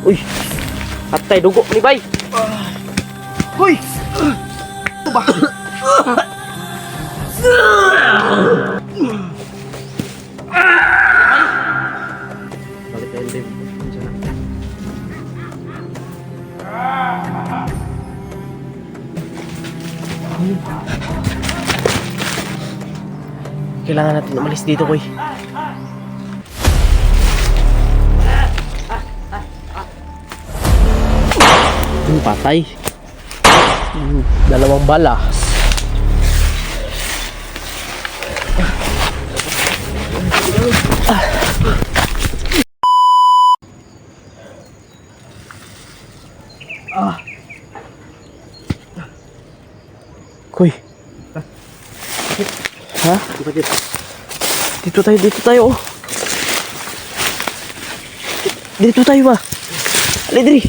Uy, atay dugo ni bay. Hoy! Ito ba? Balik tayo din. Kailangan natin umalis dito, Koy. Patay. Dalawang bala. Koy. Ha? Dito tayo. Oh. Dito tayo ba? Ali, diri.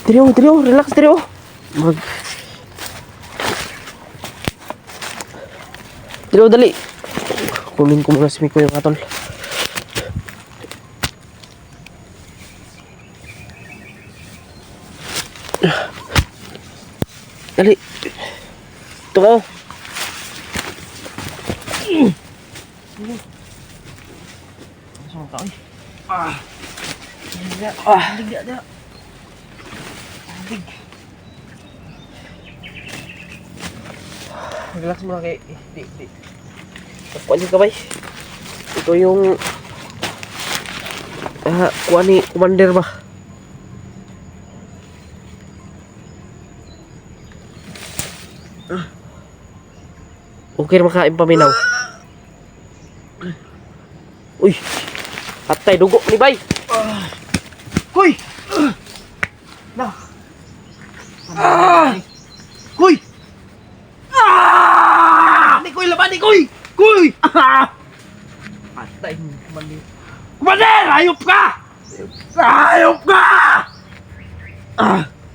Diri, relax diri. Diri, dali. Kunin ko muna si Miko yung atol. Dali. Ito ka. Saan ka, oy? Liga. Relax muna kay di. Kuan ka bay. Ito yung kuan ni commander ba? Okay makain paminaw. Uy. Atay dugo ni bay. Hoy! Na. Hoy! Laban ni Koy! Koy! Atay mali. Kumander! Hayop ka! Hayop ka!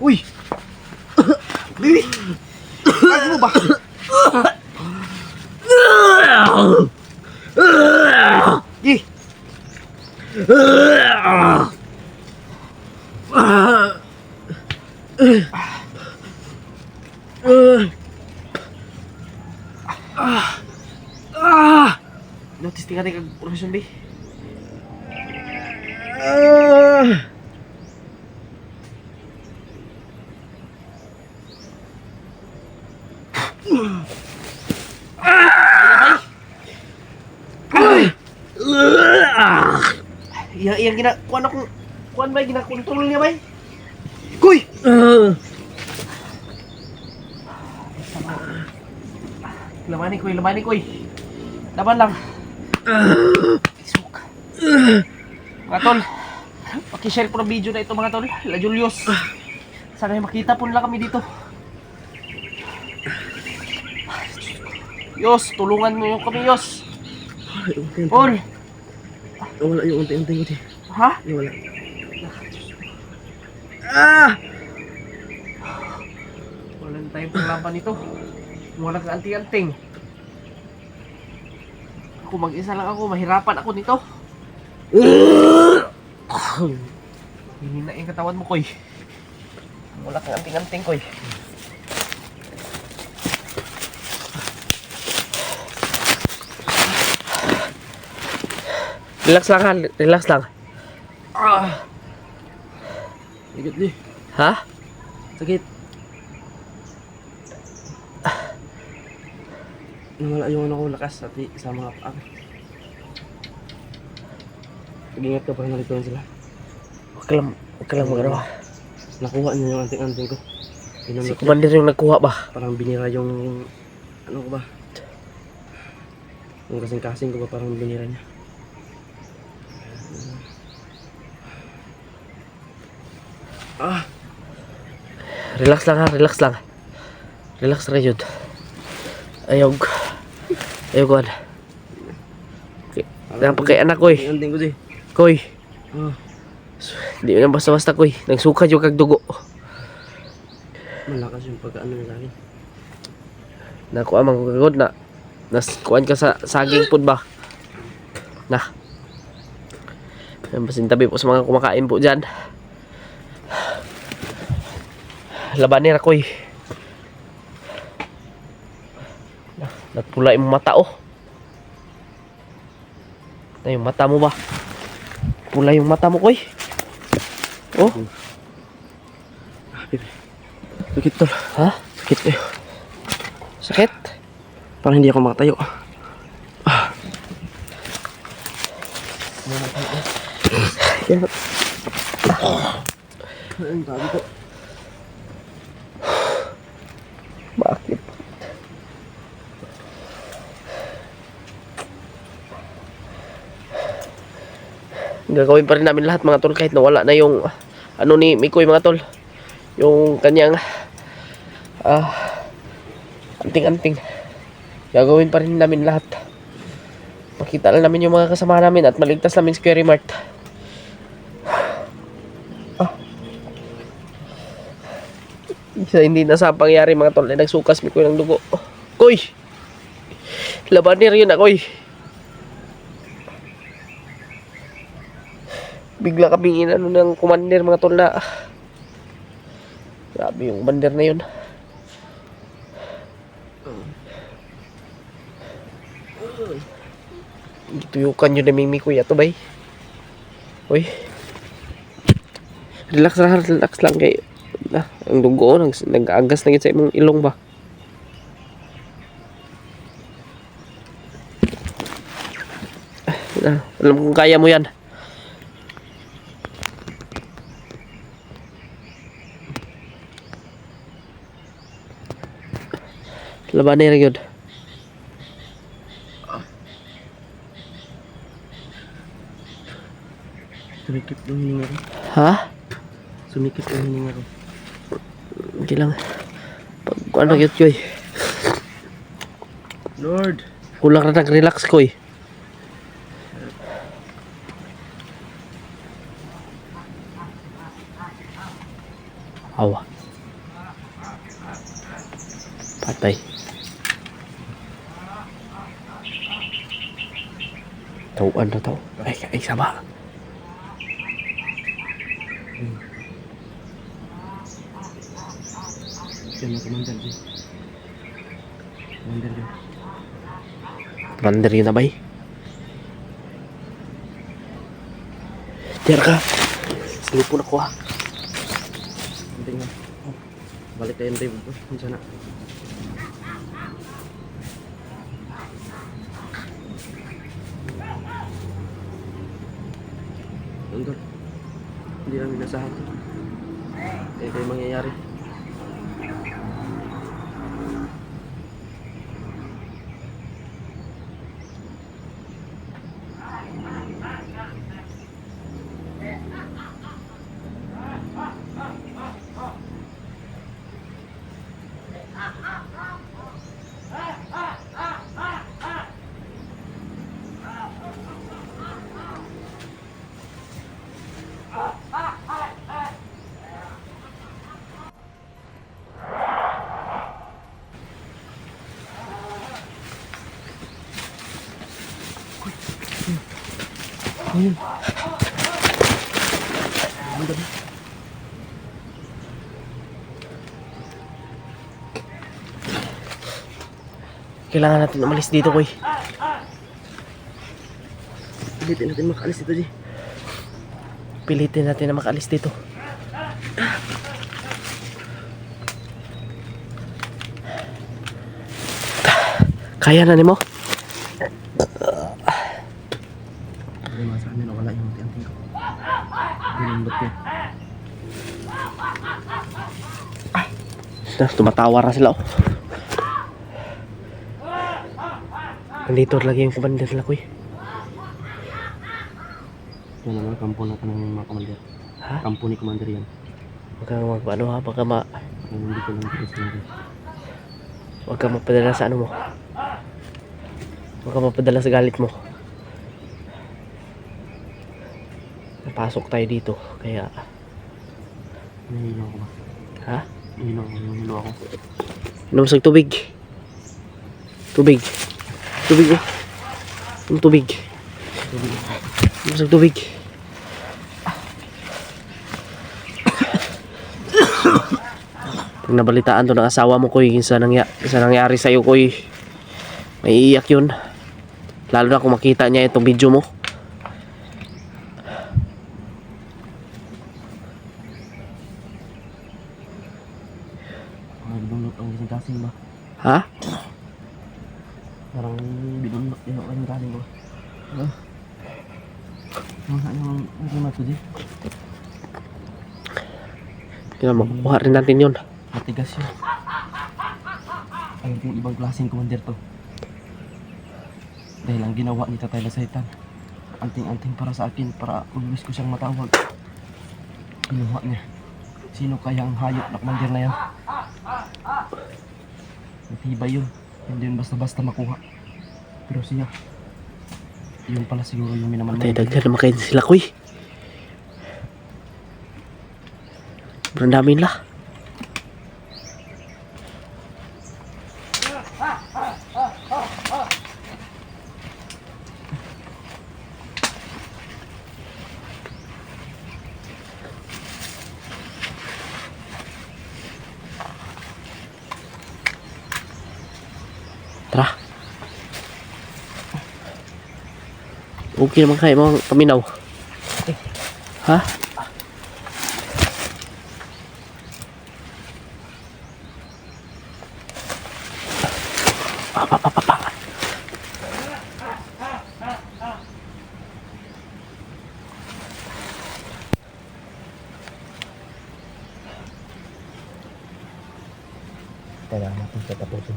Uy! Bibi! Bakit mo ba? Di! Notice tinggal kag profesyon bi. Yang gina kuan bay gina kontrol niya bay. Koy! Lamani koy. Laban lang. Facebook. Mga tol, paki-share po ng video na ito mga tol. La Julius. Sana makita po nila kami dito. Yos, tulungan mo yung kami, Yos. Paul. Wala yung unti-unti ko di. Ha? Wala. Walang tayong panglaban nito. Walang kaanting-anting. Ako mag-isa lang ako, mahirapan ako nito. Hihina yung katawan mo, Koy. Wala kang anting-anting, Koy. Relax lang ha, relax lang. Sakit di. Ha? Sakit. Nawala yung ano ko lakas sa mga paa. Pag-ingat ka pa rin nalituan sila. Huwag ka lang mag-araw. Nakuha niya yung anting-anting ko. Si Commander yung nagkuha ba? Parang binira yung ano ko ba? Yung kasing-kasing ko ba parang binira niya. Relax lang ha, relax lang. Relax na yun. Ayaw ko. Napag kay anak ko eh. Anting ko di. Koy. Di na basta-basta koy. Nagsuka yung kag dugo. Malakas yung pagkaano niya sa akin. Nakuha mang kagod na. Nas kuan ka sa saging pud ba? Na. Ayan, pasintabi po sa mga kumakain po dyan. Labanin ako'y. Nagpula yung mata oh. Na yung mata mo ba? Pula yung mata mo koy. Oh. Sakit tol. Ha? Sakit eh. Sakit? Parang hindi ako makatayo. Ang sabi ko. Bakit? Gagawin pa rin namin lahat mga tol kahit nawala na yung ano ni Mikoy mga tol. Yung kanyang anting-anting. Gagawin pa rin namin lahat. Makita lang namin yung mga kasama namin at maligtas namin si Query Mart. Isa hindi na sa pangyari mga tol ay nagsukas Mikoy ng dugo. Koy! Labanir yun ako'y. Bigla kaming inano ng commander mga tol na grabe yung commander na yun. Tuyukan yun na mimi kuya to bay. Uy. Relax lang kayo. Ang dugo nag-aagas na yun sa imong ilong ba. Alam kong kaya mo yan. Laban na yun. Sumikip yung hininga ko. Ha? Sumikip yung hininga ko. Okay lang. Pag ano yun koy. Lord. Kulang na nag-relax koy. Awa. Patay. Tauan na tau. Ay sama. Yan ang commander dyan. Commander dyan. Commander yun na bay. Diyan ka. Silipon ako ha. Tingnan. Balik tayo ng table. Diyan na. Tungkol. Hindi namin nasahan to. Kaya kayo mangyayari. Ayun. Kailangan natin umalis dito koy. Pilitin natin makaalis dito, G. Pilitin natin na makaalis dito. Kaya na nimo? Hindi mga sa amin, wala yung anting ko. Binundot ko. Tumatawa na sila oh. Nandito lagi yung commander nila koy. Yan naman, kampo natin ng mga commander. Ha? Kampo ni commander yan. Huwag kang ano ha, baka Hindi ko lang dito. huwag kang mapadala sa ano mo. Huwag kang mapadala sa galit mo. Napasok tayo dito, kaya Nahihilo ako ba? ha? Nahihilo ako. Inom sa tubig. Tubig oh. Inom tubig. Inom sa tubig. Pag nabalitaan to ng asawa mo, Koy, sa nangyari sa'yo, Koy, may iiyak yun. Lalo na kung makita niya itong video mo. Binunot ang gising kasing ba? Ha? Parang binunot din ako ang kasing ba? Ano yung to di? Kaya makukuha rin natin yun. Matigas yun. Ay, yung ibang klaseng commander to. Dahil ang ginawa ni Tatay Lasaitan, anting-anting para sa akin, para always ko siyang matawag. Ginawa niya. Sino kaya ang hayop na commander na yan? Matibay yun. Hindi yun basta-basta makuha. Pero siya, yun pala siguro yung minaman. Patay, dagdag naman kayo sila, Koy. Sobrang dami nila. Tara. Okay naman kayo mga paminaw. Ha? Pa. Kaya natin tatapusin.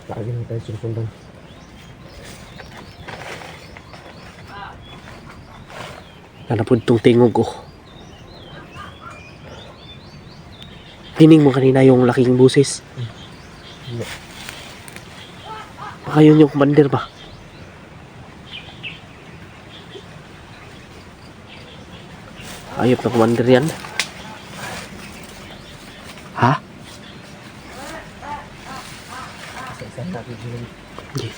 Lagi na tayo susundan. Nanapod tong tingog ko. Tining mo kanina yung laking busis. Hindi. Baka yun yung commander ba? Ayop na commander yan. Ha? Isa-isa natin yun. Yes.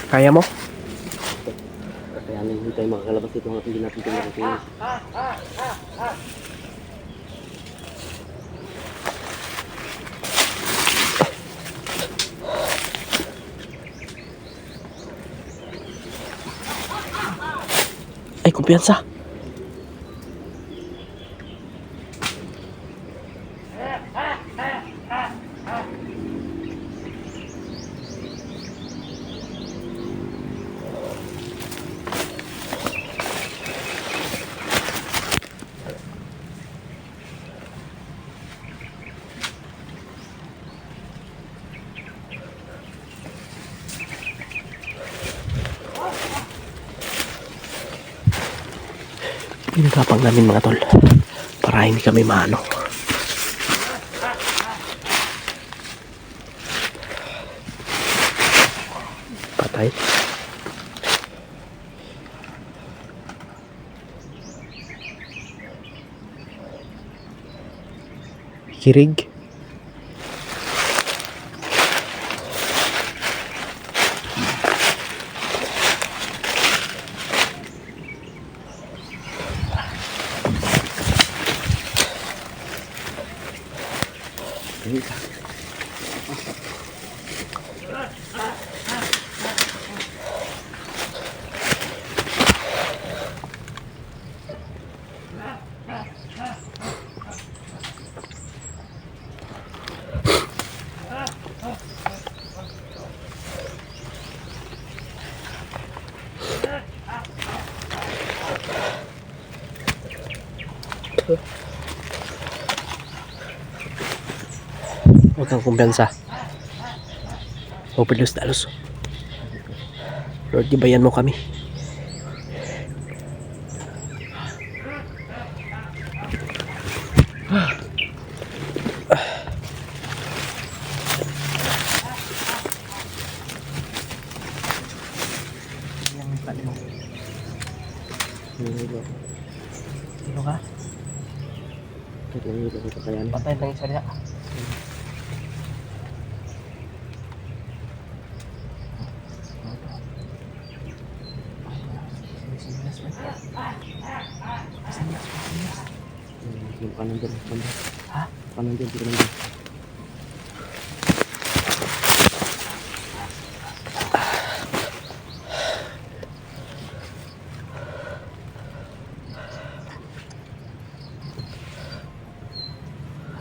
Kaya mo? Kakayanin hindi tayo makakalabas dito hanggang hindi natin tingnan. Ay, kumpiyansa. Pinagapang namin mga tol para hindi kami maano. Patay. Kirig. Huwag kang kumpiyansa. Opelos dalos. Lord, gibayan mo kami. Sino ka? Kakayan. Patay lang isa niya. Yung kanan dyan. Ha? Kanan dyan, kanan dyan.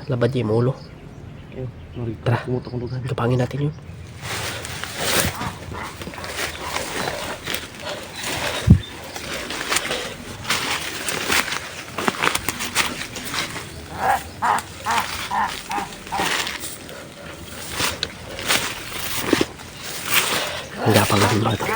Labad yung ulo. Tara. Kapangin natin yun. Ang gapang natin mga tol.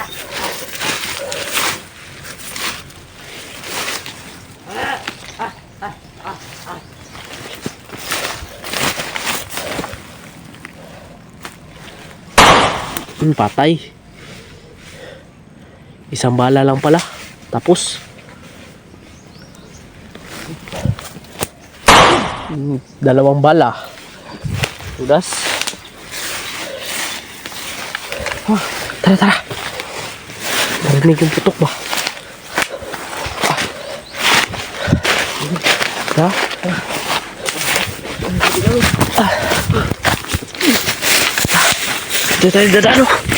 Patay. Isang bala lang pala. Tapos. Dalawang bala. Tudas. Oh, tara, tara. Narinig yung putok ba? Tara. Dito tayo dadaan, oh.